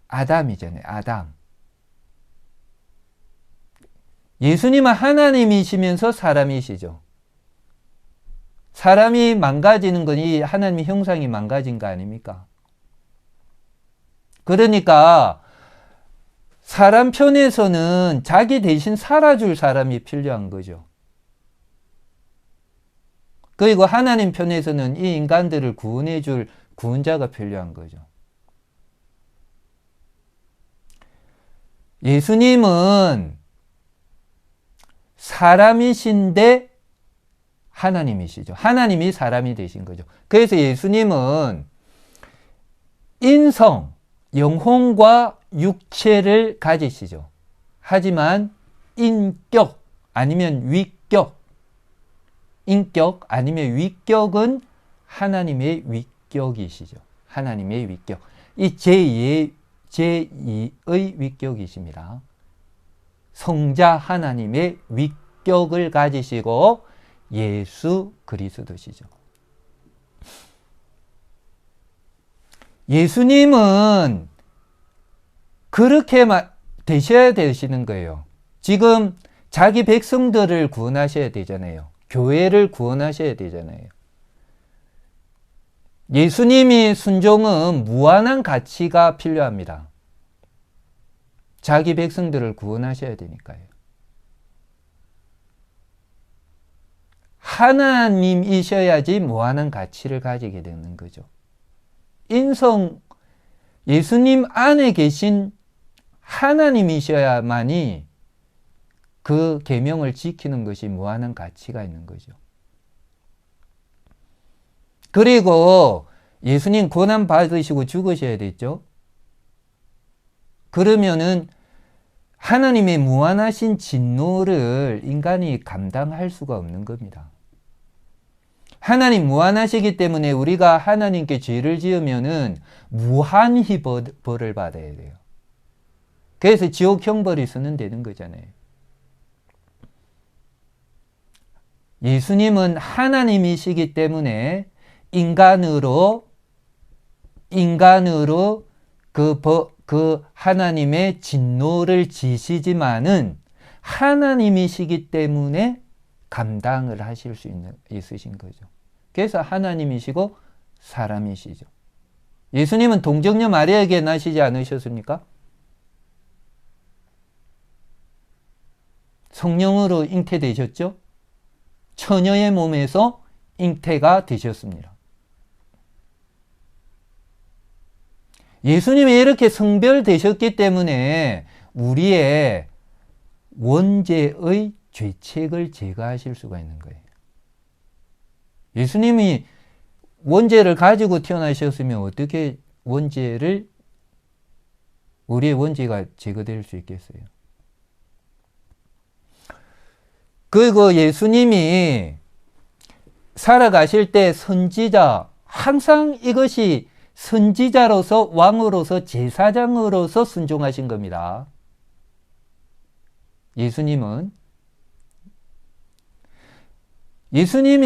아담이잖아요. 아담. 예수님은 하나님이시면서 사람이시죠. 사람이 망가지는 건 이 하나님의 형상이 망가진 거 아닙니까? 그러니까 사람 편에서는 자기 대신 살아줄 사람이 필요한 거죠. 그리고 하나님 편에서는 이 인간들을 구원해줄 구원자가 필요한 거죠. 예수님은 사람이신데 하나님이시죠. 하나님이 사람이 되신 거죠. 그래서 예수님은 인성, 영혼과 육체를 가지시죠. 하지만 인격 아니면 위격, 인격 아니면 위격은 하나님의 위격이시죠. 하나님의 위격. 이 제2의 위격이십니다. 성자 하나님의 위격을 가지시고 예수 그리스도시죠. 예수님은 그렇게 되셔야 되시는 거예요. 지금 자기 백성들을 구원하셔야 되잖아요. 교회를 구원하셔야 되잖아요. 예수님이 순종은 무한한 가치가 필요합니다. 자기 백성들을 구원하셔야 되니까요. 하나님이셔야지 무한한 가치를 가지게 되는 거죠. 예수님 안에 계신 하나님이셔야만이 그 계명을 지키는 것이 무한한 가치가 있는 거죠. 그리고 예수님 고난 받으시고 죽으셔야 됐죠. 그러면은 하나님의 무한하신 진노를 인간이 감당할 수가 없는 겁니다. 하나님 무한하시기 때문에 우리가 하나님께 죄를 지으면은 무한히 벌을 받아야 돼요. 그래서 지옥 형벌이 선언되는 거잖아요. 예수님은 하나님이시기 때문에 인간으로 그 하나님의 진노를 지시지만은 하나님이시기 때문에 감당을 하실 수 있으신 거죠. 그래서 하나님이시고 사람이시죠. 예수님은 동정녀 마리아에게 나시지 않으셨습니까? 성령으로 잉태되셨죠? 처녀의 몸에서 잉태가 되셨습니다. 예수님이 이렇게 성별되셨기 때문에 우리의 원죄의 죄책을 제거하실 수가 있는 거예요. 예수님이 원죄를 가지고 태어나셨으면 어떻게 우리의 원죄가 제거될 수 있겠어요? 그리고 예수님이 살아가실 때 선지자, 항상 이것이 선지자로서 왕으로서 제사장으로서 순종하신 겁니다. 예수님이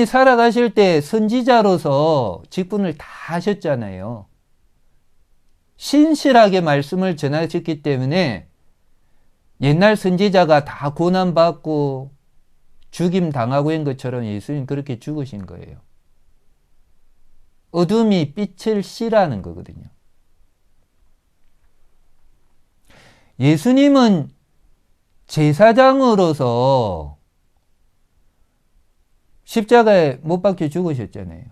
살아가실 때 선지자로서 직분을 다 하셨잖아요. 신실하게 말씀을 전하셨기 때문에 옛날 선지자가 다 고난받고 죽임 당하고 한 것처럼 예수님 그렇게 죽으신 거예요. 어둠이 빛을 싫어하는 거거든요. 예수님은 제사장으로서 십자가에 못 박혀 죽으셨잖아요.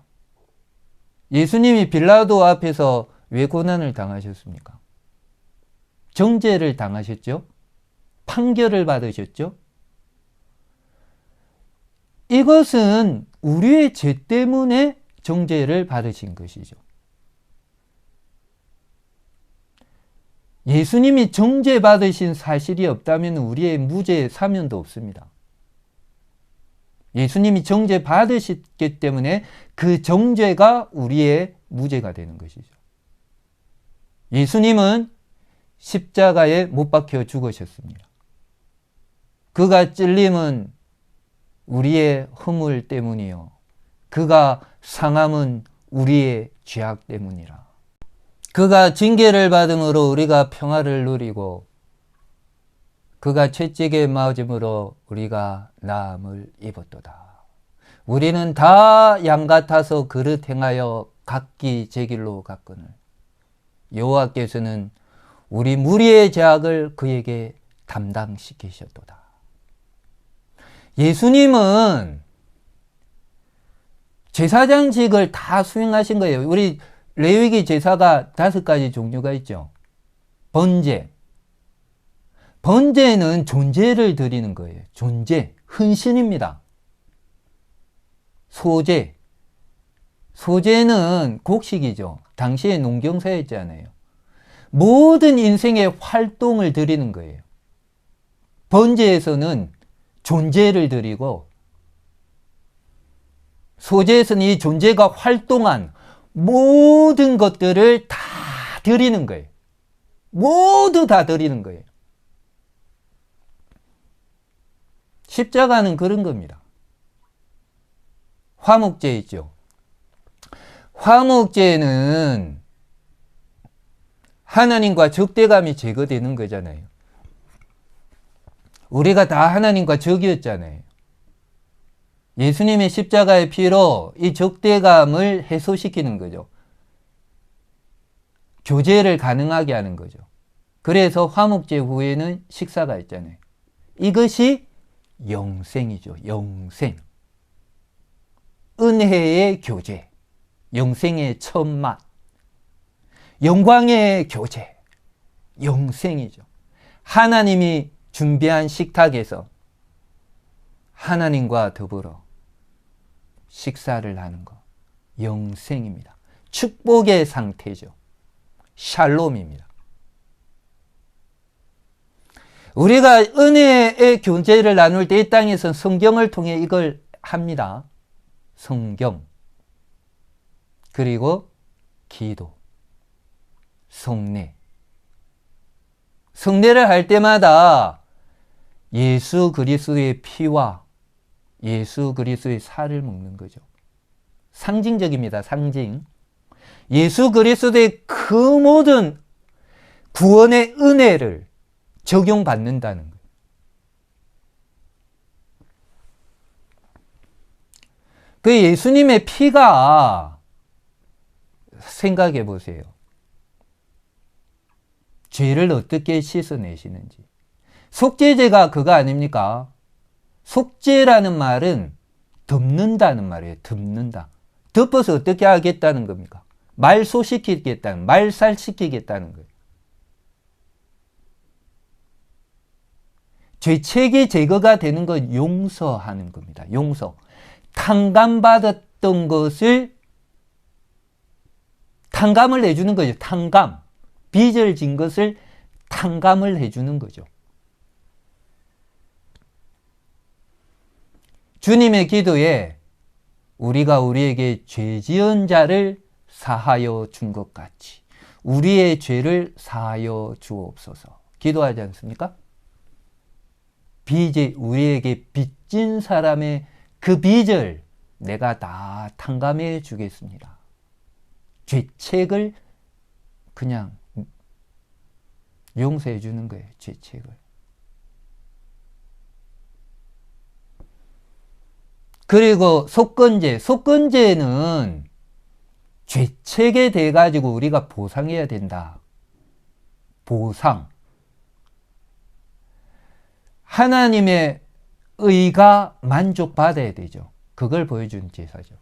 예수님이 빌라도 앞에서 왜 고난을 당하셨습니까? 정죄를 당하셨죠? 판결을 받으셨죠? 이것은 우리의 죄 때문에 정죄를 받으신 것이죠. 예수님이 정죄 받으신 사실이 없다면 우리의 무죄 사면도 없습니다. 예수님이 정죄 받으셨기 때문에 그 정죄가 우리의 무죄가 되는 것이죠. 예수님은 십자가에 못 박혀 죽으셨습니다. 그가 찔림은 우리의 허물 때문이요. 그가 상함은 우리의 죄악 때문이라. 그가 징계를 받음으로 우리가 평화를 누리고 그가 채찍에 맞음으로 우리가 나음을 입었도다. 우리는 다 양 같아서 그릇 행하여 각기 제 길로 갔거늘 여호와께서는 우리 무리의 죄악을 그에게 담당시키셨도다. 예수님은 제사장직을 다 수행하신 거예요. 우리 레위기 제사가 5가지 종류가 있죠. 번제는 존재를 드리는 거예요. 존재, 헌신입니다. 소제는 곡식이죠. 당시에 농경사였잖아요. 모든 인생의 활동을 드리는 거예요. 번제에서는 존재를 드리고 소제에서는 이 존재가 활동한 모든 것들을 다 드리는 거예요. 모두 다 드리는 거예요. 십자가는 그런 겁니다. 화목제 있죠. 화목제는 하나님과 적대감이 제거되는 거잖아요. 우리가 다 하나님과 적이었잖아요. 예수님의 십자가의 피로 이 적대감을 해소시키는 거죠. 교제를 가능하게 하는 거죠. 그래서 화목제 후에는 식사가 있잖아요. 이것이 영생이죠. 영생. 은혜의 교제. 영생의 첫 맛. 영광의 교제. 영생이죠. 하나님이 준비한 식탁에서 하나님과 더불어 식사를 하는 것. 영생입니다. 축복의 상태죠. 샬롬입니다. 우리가 은혜의 교제를 나눌 때 이 땅에서 성경을 통해 이걸 합니다. 성경, 그리고 기도, 성례. 성례를 할 때마다 예수 그리스도의 피와 예수 그리스도의 살을 먹는 거죠. 상징적입니다. 상징. 예수 그리스도의 그 모든 구원의 은혜를 적용받는다는 거예요. 그 예수님의 피가 생각해 보세요. 죄를 어떻게 씻어내시는지. 속죄제가 그거 아닙니까? 속죄라는 말은 덮는다는 말이에요. 덮는다. 덮어서 어떻게 하겠다는 겁니까? 말소시키겠다는, 말살시키겠다는 거예요. 죄책이 제거가 되는 건 용서하는 겁니다. 용서. 탕감받았던 것을 탕감을 해주는 거죠. 탕감. 빚을 진 것을 탕감을 해주는 거죠. 주님의 기도에 우리가 우리에게 죄 지은 자를 사하여 준 것 같이 우리의 죄를 사하여 주옵소서. 기도하지 않습니까? 우리에게 빚진 사람의 그 빚을 내가 다 탕감해 주겠습니다. 죄책을 그냥 용서해 주는 거예요. 죄책을. 그리고 속건제는 죄책에 대해 가지고 우리가 보상해야 된다. 보상. 하나님의 의가 만족받아야 되죠. 그걸 보여주는 제사죠.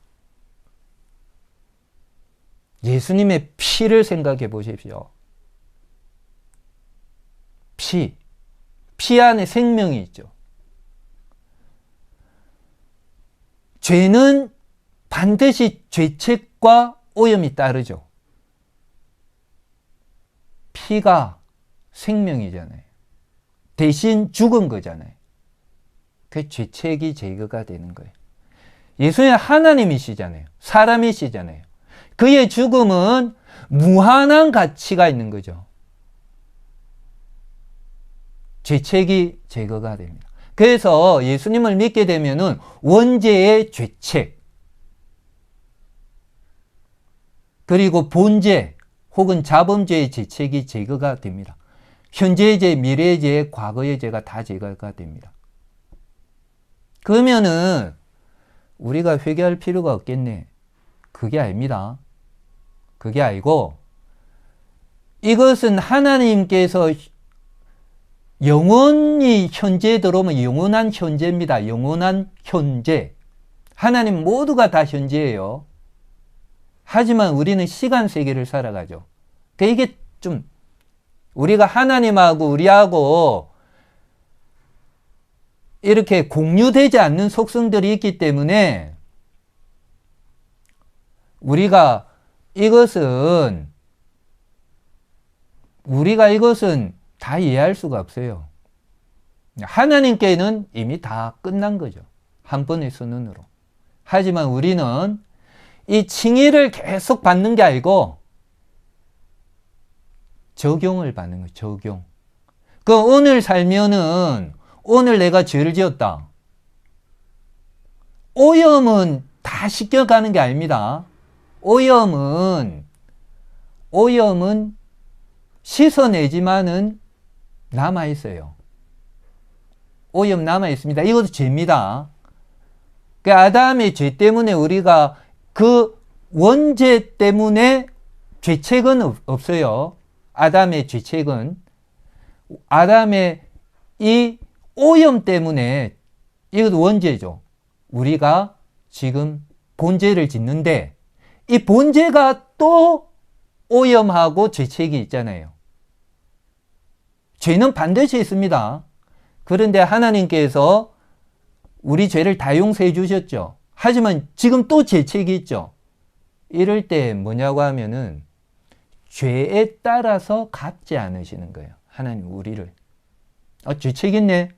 예수님의 피를 생각해 보십시오. 피 안에 생명이 있죠. 죄는 반드시 죄책과 오염이 따르죠. 피가 생명이잖아요. 대신 죽은 거잖아요. 그 죄책이 제거가 되는 거예요. 예수님 하나님이시잖아요. 사람이시잖아요. 그의 죽음은 무한한 가치가 있는 거죠. 죄책이 제거가 됩니다. 그래서 예수님을 믿게 되면은 원죄의 죄책, 그리고 본죄 혹은 자범죄의 죄책이 제거가 됩니다. 현재의 죄, 미래의 죄, 과거의 죄가 다 제거가 됩니다. 그러면은 우리가 회개할 필요가 없겠네. 그게 아닙니다. 그게 아니고 이것은 하나님께서 영원히 현재에 들어오면 영원한 현재입니다. 영원한 현재. 하나님 모두가 다 현재예요. 하지만 우리는 시간 세계를 살아가죠. 그러니까 이게 좀 우리가 하나님하고 우리하고 이렇게 공유되지 않는 속성들이 있기 때문에 우리가 이것은 다 이해할 수가 없어요. 하나님께는 이미 다 끝난 거죠. 한 번의 선언으로. 하지만 우리는 이 칭의를 계속 받는 게 아니고 적용을 받는 거예요. 적용. 그 오늘 살면은 오늘 내가 죄를 지었다. 오염은 다 씻겨가는 게 아닙니다. 오염은 씻어내지만은 남아있어요. 오염 남아있습니다. 이것도 죄입니다. 그 아담의 죄 때문에 우리가 그 원죄 때문에 죄책은 없어요. 아담의 죄책은. 아담의 이 오염 때문에 이것도 원죄죠. 우리가 지금 본죄를 짓는데 이 본죄가 또 오염하고 죄책이 있잖아요. 죄는 반드시 있습니다. 그런데 하나님께서 우리 죄를 다 용서해 주셨죠. 하지만 지금 또 죄책이 있죠. 이럴 때 뭐냐고 하면은 죄에 따라서 갚지 않으시는 거예요. 하나님 우리를. 죄책 있네.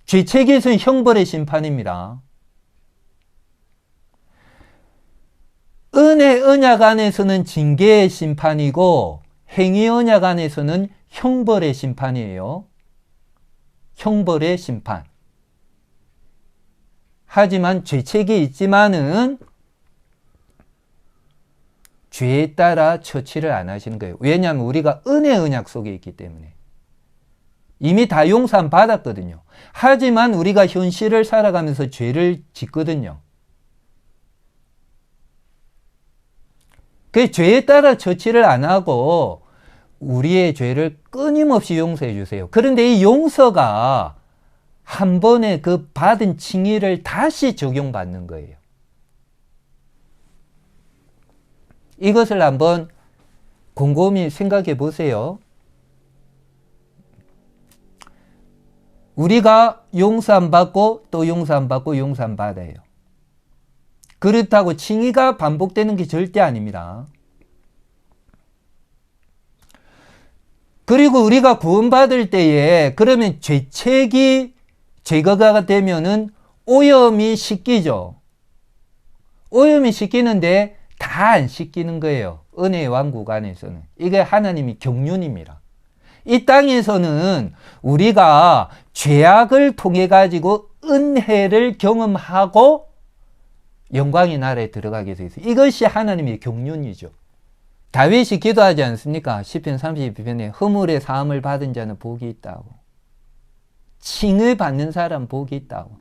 죄책에서는 형벌의 심판입니다. 은혜 언약 안에서는 징계의 심판이고 행위 언약 안에서는 형벌의 심판이에요. 형벌의 심판. 하지만 죄책이 있지만은 죄에 따라 처치를 안 하시는 거예요. 왜냐하면 우리가 은혜 언약 속에 있기 때문에. 이미 다 용서 받았거든요. 하지만 우리가 현실을 살아가면서 죄를 짓거든요. 그 죄에 따라 처치를 안 하고 우리의 죄를 끊임없이 용서해 주세요. 그런데 이 용서가 한 번에 그 받은 칭의를 다시 적용받는 거예요. 이것을 한번 곰곰이 생각해 보세요. 우리가 용서 안 받고 또 용서 안 받고 용서 안 받아요. 그렇다고 칭의가 반복되는 게 절대 아닙니다. 그리고 우리가 구원받을 때에 그러면 죄책이 제거가 되면은 오염이 씻기죠. 오염이 씻기는데 다 안 씻기는 거예요. 은혜의 왕국 안에서는. 이게 하나님이 경륜입니다. 이 땅에서는 우리가 죄악을 통해 가지고 은혜를 경험하고 영광의 나라에 들어가게 되어 있어요. 이것이 하나님의 경륜이죠. 다윗이 기도하지 않습니까? 시편 32편에 허물의 사함을 받은 자는 복이 있다고. 칭의 받는 사람 복이 있다고.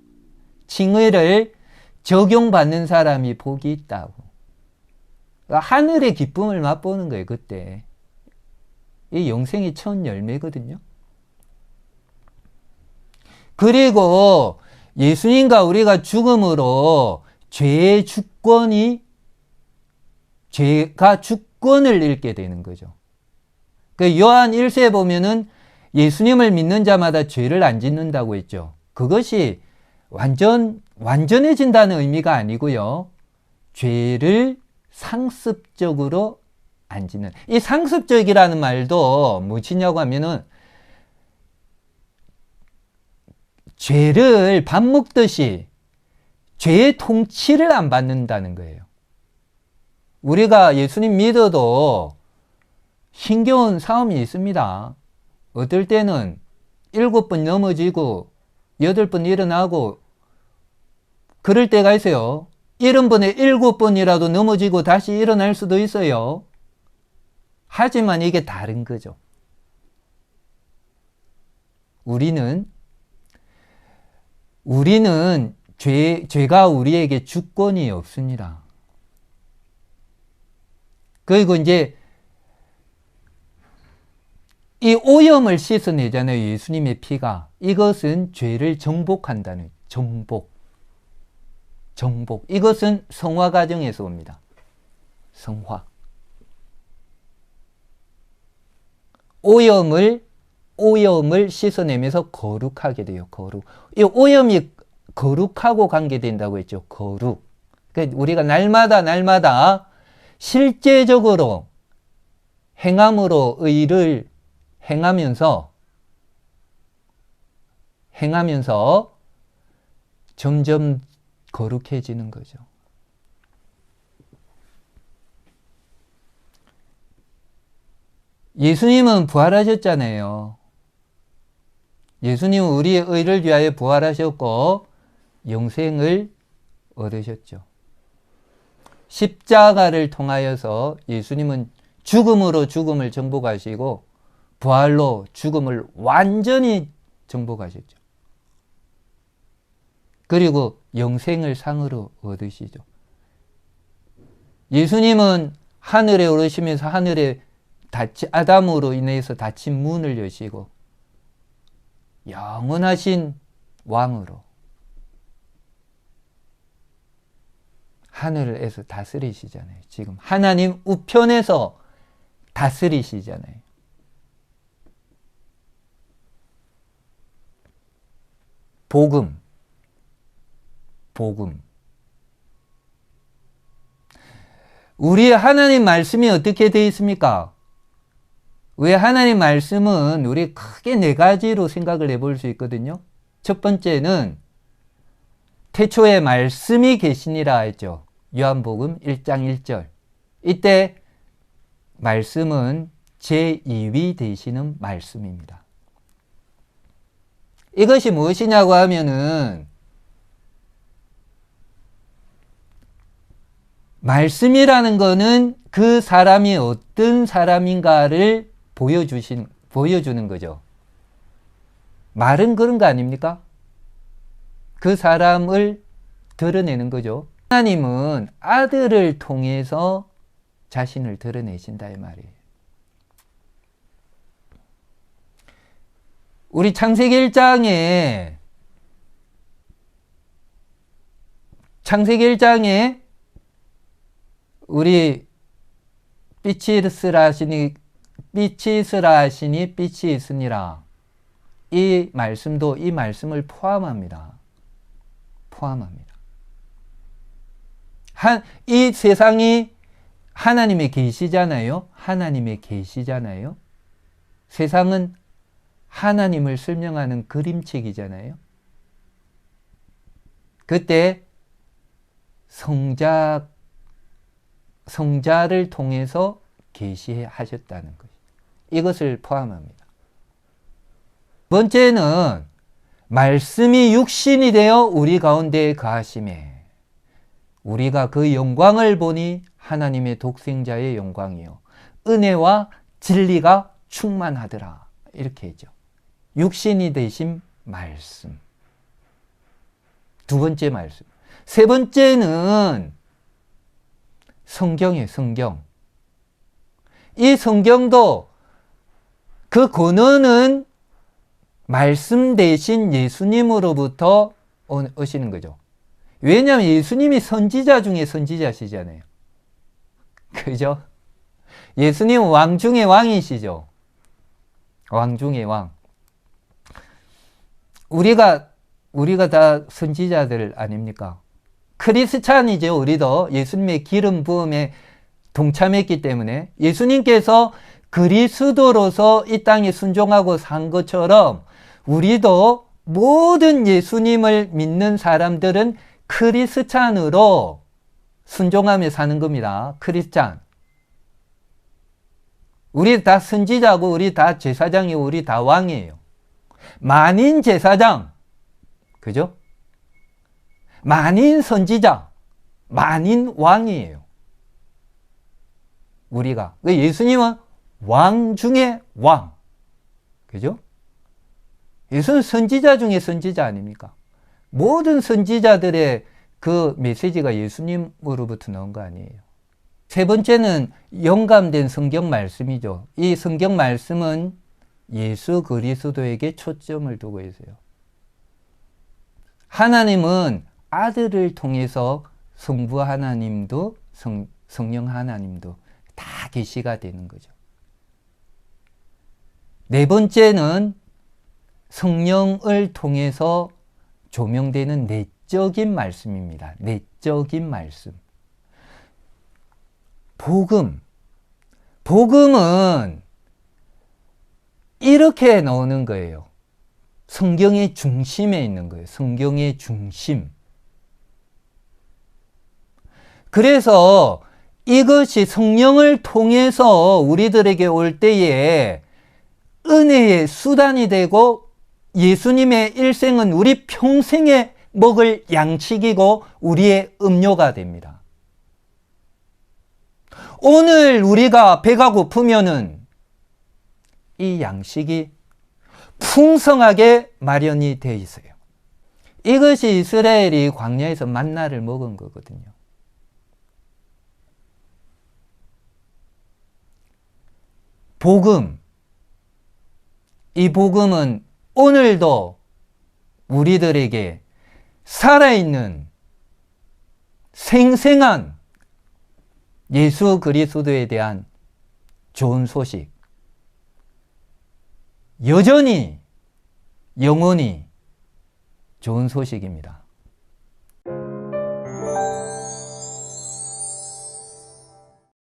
칭의를 적용받는 사람이 복이 있다고. 하늘의 기쁨을 맛보는 거예요, 그때. 이 영생이 첫 열매거든요. 그리고 예수님과 우리가 죽음으로 죄의 죄가 주권을 잃게 되는 거죠. 그 요한 1세에 보면은 예수님을 믿는 자마다 죄를 안 짓는다고 했죠. 그것이 완전해진다는 의미가 아니고요. 죄를 상습적으로 안 짓는. 이 상습적이라는 말도 무엇이냐고 하면은 죄를 밥 먹듯이 죄의 통치를 안 받는다는 거예요. 우리가 예수님 믿어도 힘겨운 싸움이 있습니다. 어떨 때는 7번 넘어지고 8번 일어나고 그럴 때가 있어요. 70번에 7번이라도 넘어지고 다시 일어날 수도 있어요. 하지만 이게 다른 거죠. 우리는 죄가 우리에게 주권이 없습니다. 그리고 이제 이 오염을 씻어내잖아요. 예수님의 피가. 이것은 죄를 정복한다는 정복. 이것은 성화 과정에서 옵니다. 성화. 오염을 씻어내면서 거룩하게 돼요. 거룩. 이 오염이 거룩하고 관계된다고 했죠. 거룩. 그러니까 우리가 날마다 실제적으로 행함으로 의를 행하면서 점점 거룩해지는 거죠. 예수님은 부활하셨잖아요. 예수님은 우리의 의를 위하여 부활하셨고 영생을 얻으셨죠. 십자가를 통하여서 예수님은 죽음으로 죽음을 정복하시고 부활로 죽음을 완전히 정복하셨죠. 그리고 영생을 상으로 얻으시죠. 예수님은 하늘에 오르시면서 하늘에 아담으로 인해서 닫힌 문을 여시고 영원하신 왕으로 하늘에서 다스리시잖아요. 지금 하나님 우편에서 다스리시잖아요. 복음. 우리의 하나님 말씀이 어떻게 되어 있습니까? 왜 하나님 말씀은 우리 크게 4가지로 생각을 해볼 수 있거든요. 첫 번째는 태초에 말씀이 계시니라 했죠. 요한복음 1장 1절. 이때 말씀은 제2위 되시는 말씀입니다. 이것이 무엇이냐고 하면은 말씀이라는 거는 그 사람이 어떤 사람인가를 보여주는 거죠. 말은 그런 거 아닙니까? 그 사람을 드러내는 거죠. 하나님은 아들을 통해서 자신을 드러내신다 이 말이에요. 우리 창세기 1장에 우리 빛이 있으라 하시니 빛이 있으니라. 이 말씀도 이 말씀을 포함합니다. 포함합니다. 이 세상이 하나님의 계시잖아요. 하나님의 계시잖아요. 세상은 하나님을 설명하는 그림책이잖아요. 그때 성자를 통해서 계시하셨다는 것이죠. 이것을 포함합니다. 번째는 말씀이 육신이 되어 우리 가운데 거하심에 우리가 그 영광을 보니 하나님의 독생자의 영광이요 은혜와 진리가 충만하더라. 이렇게 했죠. 육신이 되신 말씀. 두 번째 말씀. 세 번째는 성경이에요. 성경. 이 성경도 그 근원은 말씀 대신 예수님으로부터 오시는 거죠. 왜냐하면 예수님이 선지자 중에 선지자시잖아요. 그죠? 예수님은 왕 중의 왕이시죠. 왕 중의 왕. 우리가 다 선지자들 아닙니까? 크리스찬이죠. 우리도 예수님의 기름 부음에 동참했기 때문에 예수님께서 그리스도로서 이 땅에 순종하고 산 것처럼 우리도 모든 예수님을 믿는 사람들은 크리스찬으로 순종하며 사는 겁니다. 크리스찬. 우리 다 선지자고 우리 다 제사장이고 우리 다 왕이에요. 만인 제사장. 그죠? 만인 선지자. 만인 왕이에요. 우리가. 예수님은 왕 중에 왕. 그죠? 예수는 선지자 중에 선지자 아닙니까? 모든 선지자들의 그 메시지가 예수님으로부터 나온 거 아니에요. 세 번째는 영감된 성경 말씀이죠. 이 성경 말씀은 예수 그리스도에게 초점을 두고 있어요. 하나님은 아들을 통해서 성부 하나님도 성령 하나님도 다 계시가 되는 거죠. 네 번째는 성령을 통해서 조명되는 내적인 말씀입니다. 내적인 말씀. 복음은 이렇게 나오는 거예요. 성경의 중심에 있는 거예요. 성경의 중심. 그래서 이것이 성령을 통해서 우리들에게 올 때에 은혜의 수단이 되고 예수님의 일생은 우리 평생에 먹을 양식이고 우리의 음료가 됩니다. 오늘 우리가 배가 고프면은 이 양식이 풍성하게 마련이 되어 있어요. 이것이 이스라엘이 광야에서 만나를 먹은 거거든요. 복음. 이 복음은 오늘도 우리들에게 살아있는 생생한 예수 그리스도에 대한 좋은 소식. 여전히 영원히 좋은 소식입니다.